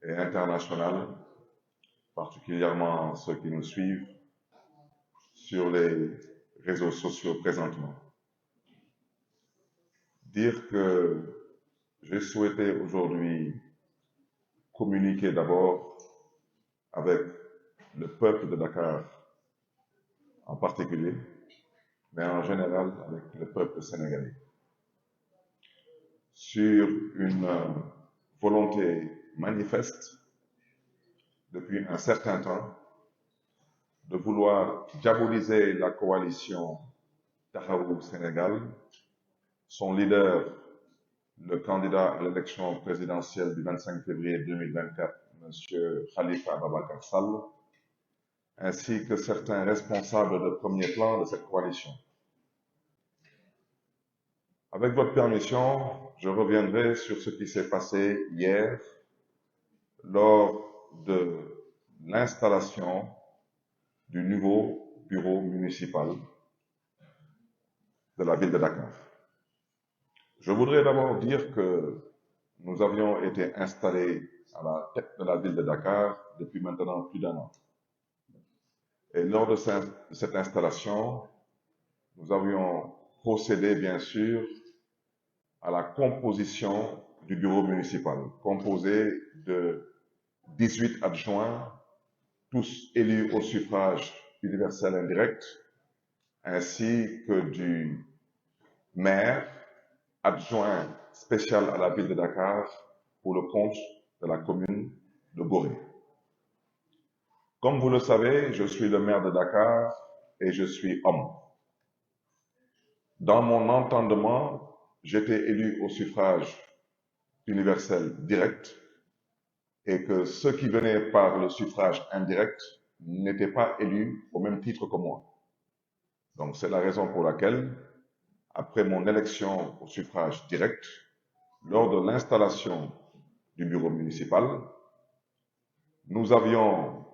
et internationales, particulièrement ceux qui nous suivent sur les réseaux sociaux présentement. Dire que j'ai souhaité aujourd'hui communiquer d'abord avec le peuple de Dakar en particulier, mais en général avec le peuple sénégalais, sur une volonté manifeste depuis un certain temps de vouloir diaboliser la coalition Taxawu Sénégal, son leader, le candidat à l'élection présidentielle du 25 février 2024, M. Khalifa Ababacar Sall, ainsi que certains responsables de premier plan de cette coalition. Avec votre permission, je reviendrai sur ce qui s'est passé hier lors de l'installation du nouveau bureau municipal de la ville de Dakar. Je voudrais d'abord dire que nous avions été installés à la tête de la ville de Dakar depuis maintenant plus d'un an. Et lors de cette installation, nous avions procédé, bien sûr, à la composition du bureau municipal, composé de 18 adjoints, tous élus au suffrage universel indirect, ainsi que du maire, adjoint spécial à la ville de Dakar pour le compte de la commune de Gorée. Comme vous le savez, je suis le maire de Dakar et je suis homme. Dans mon entendement, j'étais élu au suffrage universel direct et que ceux qui venaient par le suffrage indirect n'étaient pas élus au même titre que moi. Donc c'est la raison pour laquelle, après mon élection au suffrage direct, lors de l'installation du bureau municipal, nous avions,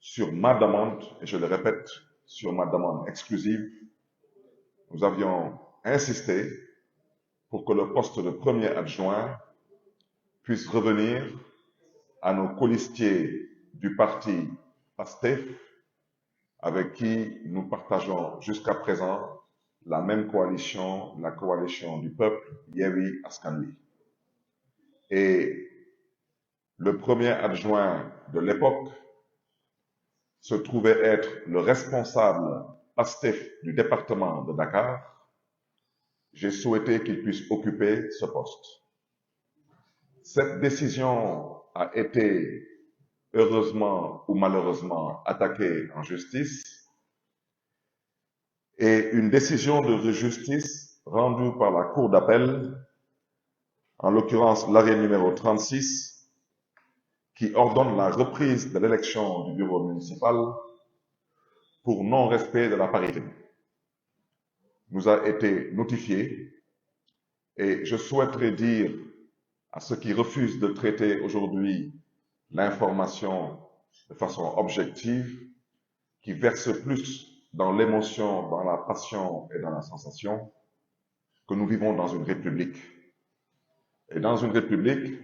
sur ma demande, et je le répète, sur ma demande exclusive, nous avions insisté pour que le poste de premier adjoint puisse revenir à nos colistiers du parti PASTEF, avec qui nous partageons jusqu'à présent la même coalition, la coalition du peuple, Yewwi Askan Wi. Et le premier adjoint de l'époque se trouvait être le responsable PASTEF du département de Dakar. J'ai souhaité qu'il puisse occuper ce poste. Cette décision a été heureusement ou malheureusement attaquée en justice, et une décision de justice rendue par la Cour d'appel, en l'occurrence l'arrêt numéro 36, qui ordonne la reprise de l'élection du bureau municipal pour non-respect de la parité, nous a été notifié, et je souhaiterais dire à ceux qui refusent de traiter aujourd'hui l'information de façon objective, qui versent plus dans l'émotion, dans la passion et dans la sensation, que nous vivons dans une république. Et dans une république,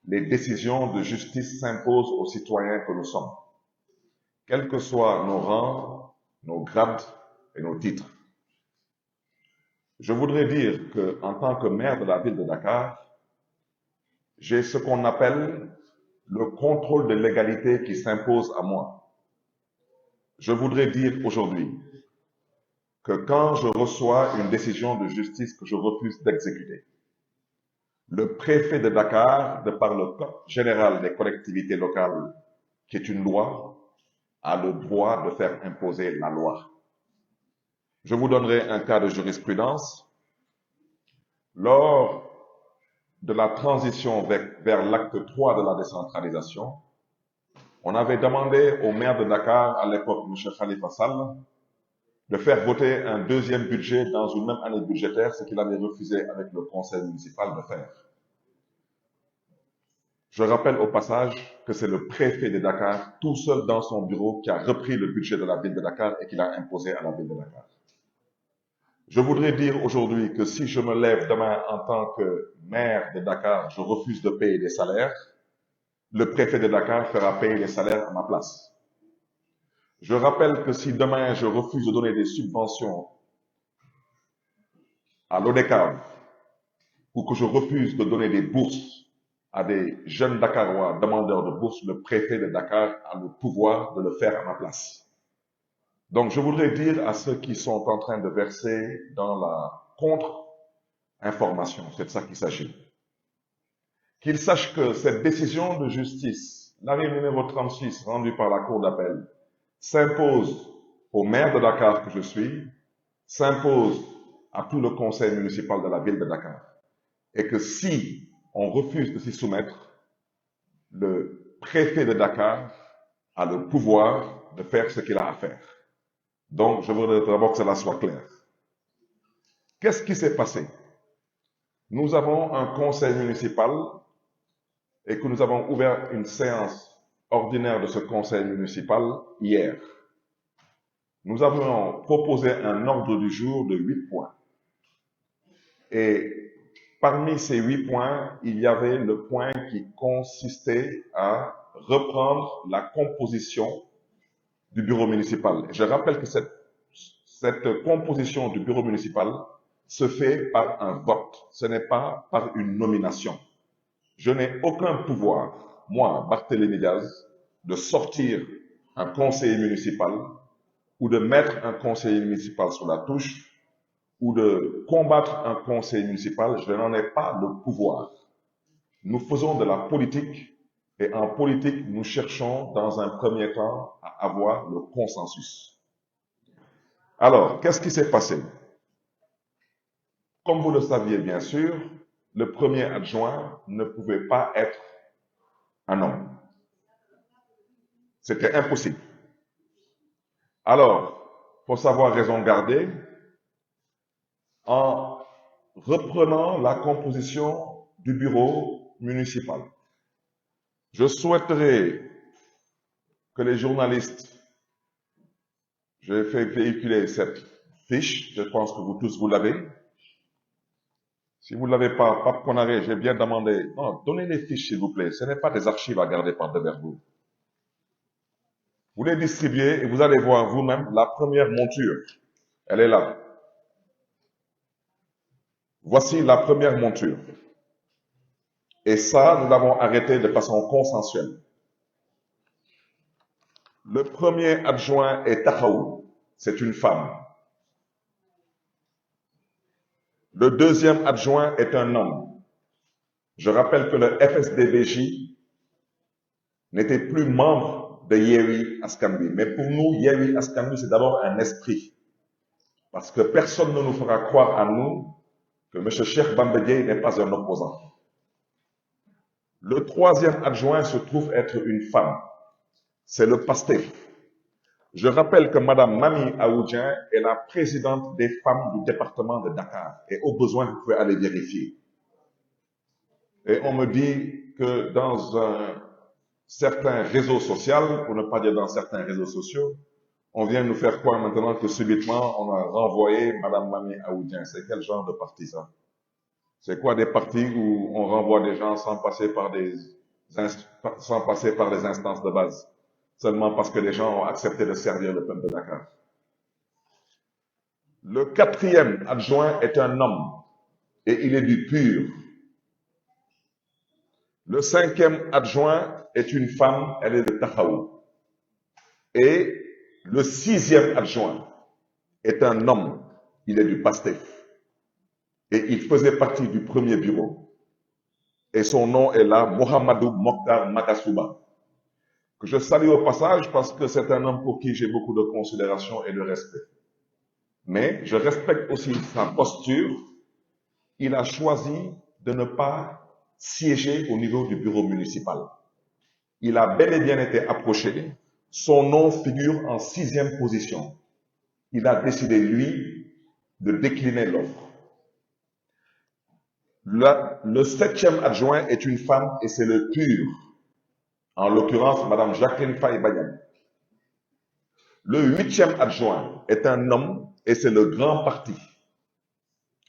les décisions de justice s'imposent aux citoyens que nous sommes, quels que soient nos rangs, nos grades et nos titres. Je voudrais dire qu'en tant que maire de la ville de Dakar, j'ai ce qu'on appelle le contrôle de légalité qui s'impose à moi. Je voudrais dire aujourd'hui que quand je reçois une décision de justice que je refuse d'exécuter, le préfet de Dakar, de par le Code général des collectivités locales, qui est une loi, a le droit de faire imposer la loi. Je vous donnerai un cas de jurisprudence. Lors de la transition vers l'acte 3 de la décentralisation, on avait demandé au maire de Dakar, à l'époque, M. Khalifa Sall, de faire voter un deuxième budget dans une même année budgétaire, ce qu'il avait refusé avec le conseil municipal de faire. Je rappelle au passage que c'est le préfet de Dakar, tout seul dans son bureau, qui a repris le budget de la ville de Dakar et qui l'a imposé à la ville de Dakar. Je voudrais dire aujourd'hui que si je me lève demain en tant que maire de Dakar, je refuse de payer des salaires, le préfet de Dakar fera payer les salaires à ma place. Je rappelle que si demain je refuse de donner des subventions à l'ODECAV ou que je refuse de donner des bourses à des jeunes Dakarois demandeurs de bourses, le préfet de Dakar a le pouvoir de le faire à ma place. Donc, je voudrais dire à ceux qui sont en train de verser dans la contre-information, c'est de ça qu'il s'agit, qu'ils sachent que cette décision de justice, l'arrêt numéro 36 rendu par la Cour d'appel, s'impose au maire de Dakar que je suis, s'impose à tout le conseil municipal de la ville de Dakar. Et que si on refuse de s'y soumettre, le préfet de Dakar a le pouvoir de faire ce qu'il a à faire. Donc, je voudrais d'abord que cela soit clair. Qu'est-ce qui s'est passé? Nous avons un conseil municipal et que nous avons ouvert une séance ordinaire de ce conseil municipal hier. Nous avions proposé un ordre du jour de 8 points. Et parmi ces 8 points, il y avait le point qui consistait à reprendre la composition du bureau municipal. Je rappelle que cette composition du bureau municipal se fait par un vote, ce n'est pas par une nomination. Je n'ai aucun pouvoir, moi, Barthélémy Diaz, de sortir un conseiller municipal ou de mettre un conseiller municipal sur la touche ou de combattre un conseiller municipal. Je n'en ai pas le pouvoir. Nous faisons de la politique et en politique, nous cherchons dans un premier temps à avoir le consensus. Alors, qu'est-ce qui s'est passé? Comme vous le saviez bien sûr, le premier adjoint ne pouvait pas être un homme. C'était impossible. Alors, pour savoir raison garder, en reprenant la composition du bureau municipal, je souhaiterais que les journalistes, j'ai fait véhiculer cette fiche, je pense que vous tous vous l'avez. Si vous ne l'avez pas, Pape Konaré, j'ai bien demandé, non, donnez les fiches s'il vous plaît, ce n'est pas des archives à garder par devers vous. Vous les distribuez et vous allez voir vous-même la première monture. Elle est là. Voici la première monture. Et ça, nous l'avons arrêté de façon consensuelle. Le premier adjoint est Tahaou, c'est une femme. Le deuxième adjoint est un homme. Je rappelle que le FSDBJ n'était plus membre de Yewwi Askan Wi. Mais pour nous, Yewwi Askan Wi, c'est d'abord un esprit. Parce que personne ne nous fera croire à nous que M. Cheikh Bamba Dièye n'est pas un opposant. Le troisième adjoint se trouve être une femme. C'est le PASTEF. Je rappelle que Mme Mami Aoudjian est la présidente des femmes du département de Dakar. Et au besoin, vous pouvez aller vérifier. Et on me dit que dans un certain réseau social, pour ne pas dire dans certains réseaux sociaux, on vient nous faire croire maintenant que subitement, on a renvoyé Mme Mami Aoudjian. C'est quel genre de parti ça? C'est quoi des partis où on renvoie des gens sans passer par les instances de base, seulement parce que les gens ont accepté de servir le peuple de Dakar? Le quatrième adjoint est un homme et il est du pur. Le cinquième adjoint est une femme, elle est de Tahaou. Et le sixième adjoint est un homme, il est du PASTEF. Et il faisait partie du premier bureau. Et son nom est là, Mohamedou Mokhtar Makasouba, que je salue au passage parce que c'est un homme pour qui j'ai beaucoup de considération et de respect. Mais je respecte aussi sa posture. Il a choisi de ne pas siéger au niveau du bureau municipal. Il a bel et bien été approché. Son nom figure en 6e position. Il a décidé, lui, de décliner l'offre. Le 7e adjoint est une femme et c'est le pur. En l'occurrence, Mme Jacqueline Faye-Bagnan. Le 8e adjoint est un homme et c'est le grand parti.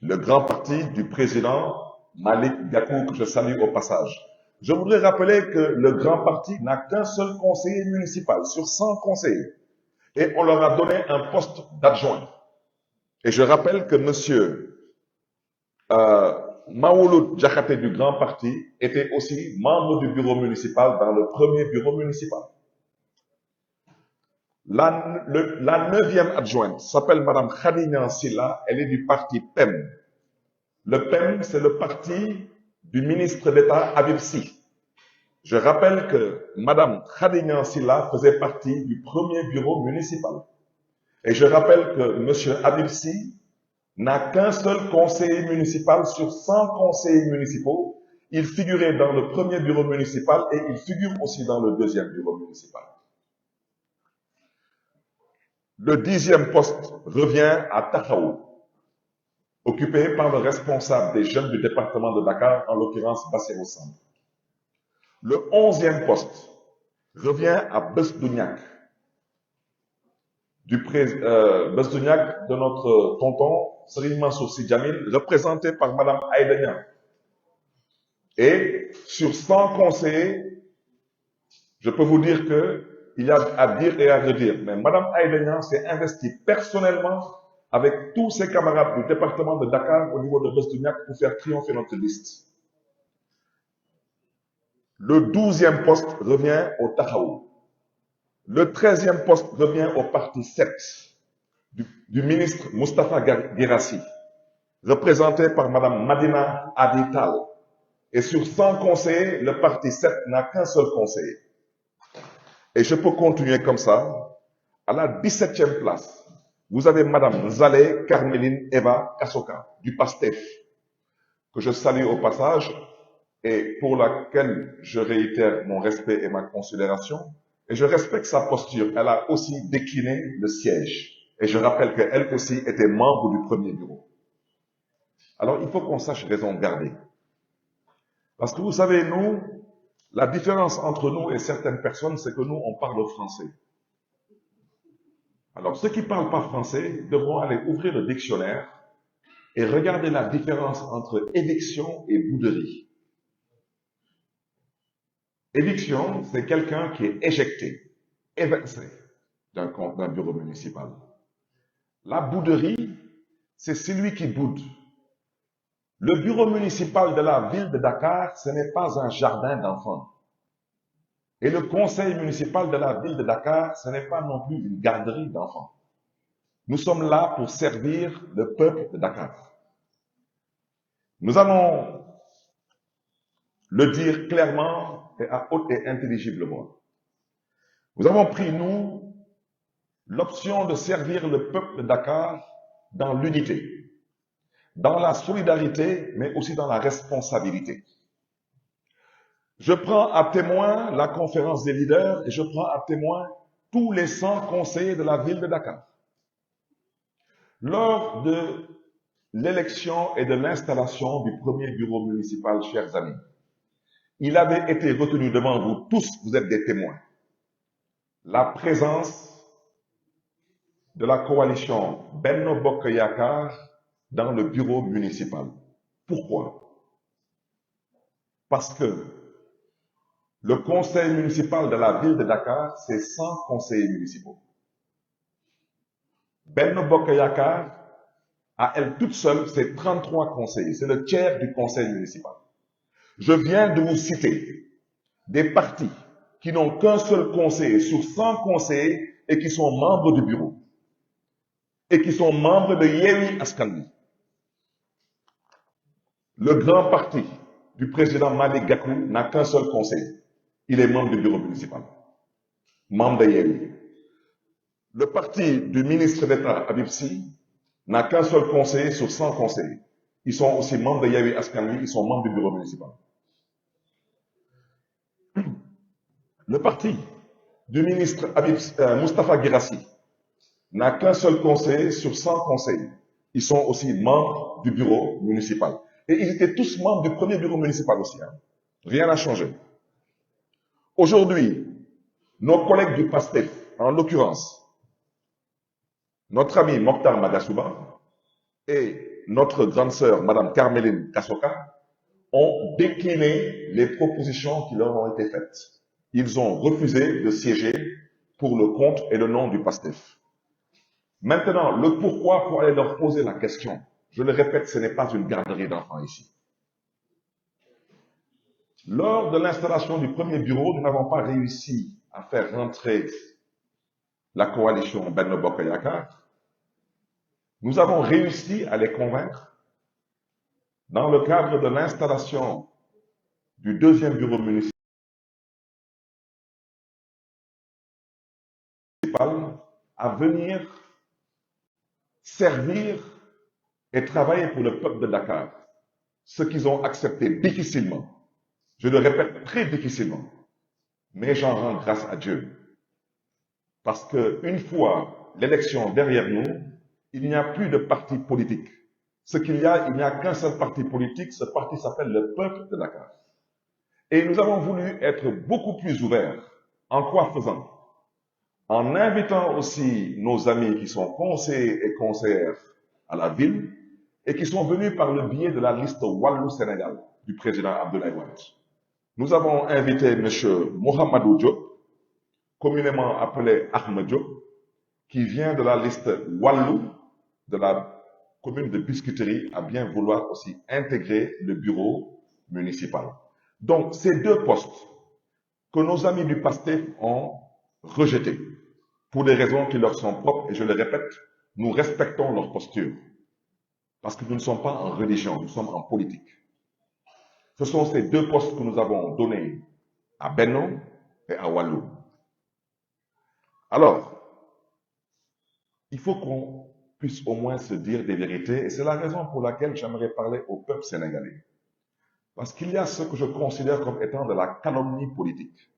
Le grand parti du président Malik Gakou, que je salue au passage. Je voudrais rappeler que le grand parti n'a qu'un seul conseiller municipal sur 100 conseillers. Et on leur a donné un poste d'adjoint. Et je rappelle que monsieur Maouloud Diakhaté du grand parti était aussi membre du bureau municipal dans le premier bureau municipal. La 9e adjointe s'appelle Madame Khadija Silla, elle est du parti PEM. Le PEM, c'est le parti du ministre d'État Habib Sy. Je rappelle que Madame Khadija Silla faisait partie du premier bureau municipal. Et je rappelle que Monsieur Habib Sy n'a qu'un seul conseiller municipal sur 100 conseillers municipaux. Il figurait dans le premier bureau municipal et il figure aussi dans le deuxième bureau municipal. Le 10e poste revient à Tahaou, occupé par le responsable des jeunes du département de Dakar, en l'occurrence Bassirou Samb. Le 11e poste revient à Besdouniak, de notre tonton Serigne Mansour Sy Djamil, représenté par Madame Aïda Niang. Et sur 100 conseillers, je peux vous dire qu'il y a à dire et à redire. Mais Madame Aïda Niang s'est investie personnellement avec tous ses camarades du département de Dakar au niveau de Besdouniak pour faire triompher notre liste. Le 12e poste revient au Tahaou. Le 13e poste revient au parti 7 du ministre Moustapha Guirassy, représenté par Madame Madina Adital. Et sur 100 conseillers, le parti 7 n'a qu'un seul conseiller. Et je peux continuer comme ça. À la 17e place, vous avez Madame Zaleh Carmeline Eva Kassoka, du PASTEF, que je salue au passage, et pour laquelle je réitère mon respect et ma considération. Et je respecte sa posture. Elle a aussi décliné le siège. Et je rappelle qu'elle aussi était membre du premier bureau. Alors, il faut qu'on sache raison garder. Parce que vous savez, nous, la différence entre nous et certaines personnes, c'est que nous, on parle français. Alors, ceux qui ne parlent pas français devront aller ouvrir le dictionnaire et regarder la différence entre éviction et bouderie. Éviction, c'est quelqu'un qui est éjecté, évincé d'un bureau municipal. La bouderie, c'est celui qui boude. Le bureau municipal de la ville de Dakar, ce n'est pas un jardin d'enfants. Et le conseil municipal de la ville de Dakar, ce n'est pas non plus une garderie d'enfants. Nous sommes là pour servir le peuple de Dakar. Nous allons le dire clairement et à haute et intelligible voix. Nous avons pris, nous, l'option de servir le peuple de Dakar dans l'unité, dans la solidarité, mais aussi dans la responsabilité. Je prends à témoin la conférence des leaders et je prends à témoin tous les 100 conseillers de la ville de Dakar. Lors de l'élection et de l'installation du premier bureau municipal, chers amis, il avait été retenu devant vous tous, vous êtes des témoins, la présence de la coalition Benno Bokk Yakaar dans le bureau municipal. Pourquoi? Parce que le conseil municipal de la ville de Dakar, c'est 100 conseillers municipaux. Benno Bokk Yakaar, à elle toute seule, c'est 33 conseillers. C'est le tiers du conseil municipal. Je viens de vous citer des partis qui n'ont qu'un seul conseiller sur 100 conseillers et qui sont membres du bureau. Et qui sont membres de Yewwi Askan Wi. Le grand parti du président Malick Gakou n'a qu'un seul conseiller. Il est membre du bureau municipal. Membre de Yewwi. Le parti du ministre d'État Habib Sy n'a qu'un seul conseiller sur 100 conseillers. Ils sont aussi membres de Yewwi Askan Wi, ils sont membres du bureau municipal. Le parti du ministre Moustapha Guirassy n'a qu'un seul conseiller sur 100 conseillers. Ils sont aussi membres du bureau municipal. Et ils étaient tous membres du premier bureau municipal aussi. Hein. Rien n'a changé. Aujourd'hui, nos collègues du PASTEF, en l'occurrence, notre ami Mokhtar Magasuba et notre grande sœur, Madame Carmeline Kassoka, ont décliné les propositions qui leur ont été faites. Ils ont refusé de siéger pour le compte et le nom du PASTEF. Maintenant, le pourquoi, pour aller leur poser la question, je le répète, ce n'est pas une garderie d'enfants ici. Lors de l'installation du premier bureau, nous n'avons pas réussi à faire rentrer la coalition Benno Bokk Yakaar. Nous avons réussi à les convaincre dans le cadre de l'installation du deuxième bureau municipal à venir servir et travailler pour le peuple de Dakar, ce qu'ils ont accepté difficilement. Je le répète, très difficilement. Mais j'en rends grâce à Dieu. Parce qu'une fois l'élection derrière nous, il n'y a plus de parti politique. Ce qu'il y a, il n'y a qu'un seul parti politique. Ce parti s'appelle le peuple de Dakar. Et nous avons voulu être beaucoup plus ouverts. En quoi faisant? En invitant aussi nos amis qui sont conseillers et conseillères à la ville et qui sont venus par le biais de la liste Wallu Sénégal du président Abdoulaye Wade. Nous avons invité M. Mohamedou Diop, communément appelé Ahmed Diop, qui vient de la liste Wallu de la commune de Biscuiterie, à bien vouloir aussi intégrer le bureau municipal. Donc, ces deux postes que nos amis du PASTEF ont rejetés pour des raisons qui leur sont propres, et je le répète, nous respectons leur posture. Parce que nous ne sommes pas en religion, nous sommes en politique. Ce sont ces deux postes que nous avons donnés à Benno et à Wallu. Alors, il faut qu'on puisse au moins se dire des vérités, et c'est la raison pour laquelle j'aimerais parler au peuple sénégalais. Parce qu'il y a ce que je considère comme étant de la calomnie politique.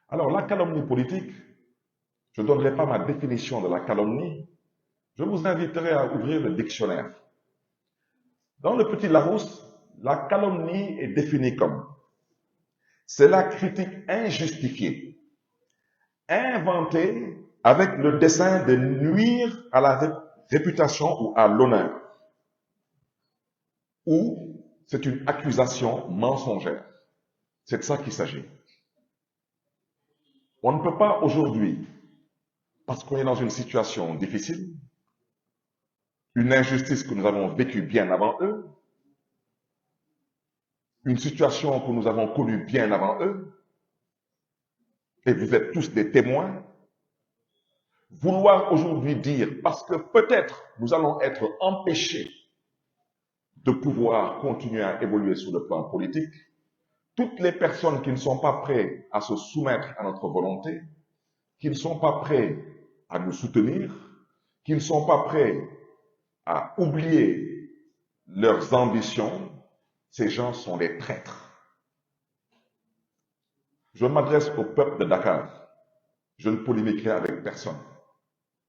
Alors, la calomnie politique, je ne donnerai pas ma définition de la calomnie, je vous inviterai à ouvrir le dictionnaire. Dans le petit Larousse, la calomnie est définie comme c'est la critique injustifiée, inventée avec le dessein de nuire à la réputation ou à l'honneur, ou c'est une accusation mensongère. C'est de ça qu'il s'agit. On ne peut pas aujourd'hui, parce qu'on est dans une situation difficile, une injustice que nous avons vécue bien avant eux, une situation que nous avons connue bien avant eux, et vous êtes tous des témoins, vouloir aujourd'hui dire, parce que peut-être nous allons être empêchés de pouvoir continuer à évoluer sur le plan politique, toutes les personnes qui ne sont pas prêtes à se soumettre à notre volonté, qui ne sont pas prêts à nous soutenir, qui ne sont pas prêts à oublier leurs ambitions, ces gens sont des traîtres. Je m'adresse au peuple de Dakar. Je ne polémiquerai avec personne.